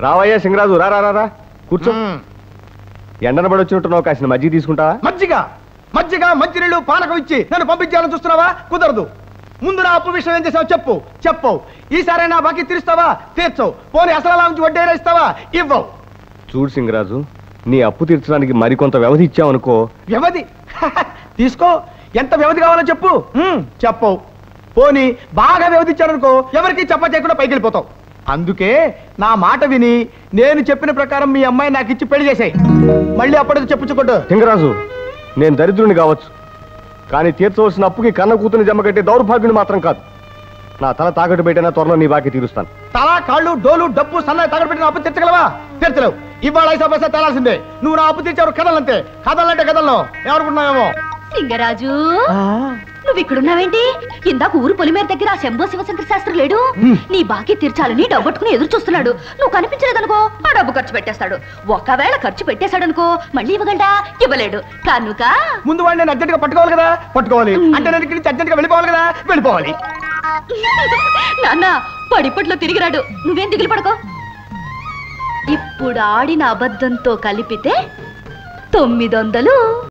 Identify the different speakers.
Speaker 1: రావయ్యా సింగరాజు, రా రా రా కూర్చో. ఎండన పడి వచ్చినట్టున్నావు, కాసిన మజ్జిగ తీసుకుంటావా?
Speaker 2: మజ్జిగ మంచినీళ్ళు పానకం ఇచ్చి నన్ను పంపించాలని చూస్తున్నావా? కుదరదు. ముందు నా అప్పు విషయం ఏం చేసావు చెప్పు. ఈసారైనా బాకీ తీరుస్తావా? తీర్చవు. పోనీ అసలు నుంచి వడ్డీ ఇస్తావా? ఇవ్వవు.
Speaker 1: చూడు సింగరాజు, నీ అప్పు తీర్చడానికి మరికొంత వ్యవధి ఇచ్చావనుకో.
Speaker 2: వ్యవధి తీసుకో. ఎంత వ్యవధి కావాలో చెప్పు. చెప్పవు. పోనీ బాగా వ్యవధి ఇచ్చారనుకో, ఎవరికి చెప్ప చేయకుండా పైకి వెళ్ళిపోతావు. అందుకే నా మాట విని నేను చెప్పిన ప్రకారం మీ అమ్మాయి నాకు ఇచ్చి పెళ్లి చేసాయి. మళ్ళీ అప్పటికి చెప్పుకోడు.
Speaker 1: సింగరాజు, నేను దరిద్రుని కావచ్చు, కానీ తీర్చవలసిన అప్పుకి కన్న కూతుని జమ కట్టే దౌర్భాగ్యుని మాత్రం కాదు. నా తల తాకట్టు పెట్టినా త్వరలో నీ బాకీ తీరుస్తాను.
Speaker 2: తల, కాళ్ళు, డోలు, డబ్బు, సన్నాయి తాకట్టు పెట్టిన అప్పు తీర్చగలవా? తీర్చలేవు. ఇవాళ 5 పైసా తేలాల్సిందే. నువ్వు నా అప్పు తీర్చావు. కథలంతే. కథలంటే కథల్లో ఎవరుకున్నావేమో.
Speaker 3: సింగరాజు, నువ్వు ఇక్కడున్నావేంటి? ఇందాక ఊరు పొలిమేర దగ్గర ఆ శంభో శివశంకర శాస్త్రి లేడు? నీ బాకీ తీర్చాలని డబ్బట్టుకుని ఎదురు చూస్తున్నాడు. నువ్వు కనిపించలేదనుకో, ఆ డబ్బు ఖర్చు పెట్టేస్తాడు. ఒకవేళ ఖర్చు పెట్టేశాడనుకో, మళ్ళీ ఇవ్వగంటా? ఇవ్వలేడు కనుక
Speaker 2: ముందు వాడిని నేను అర్జెంట్ గా పట్టుకోవాలి కదా. పట్టుకోవాలి అంటే నేను ఇక్కడి నుంచి అర్జెంట్ గా వెళ్ళిపోవాలి కదా. వెళ్ళిపోవాలి.
Speaker 3: నాన్న పడిపట్లో తిరిగిరాడు. నువ్వేం దిగులు పడుకో. ఇప్పుడు ఆడిన అబద్ధంతో కలిపితే 900.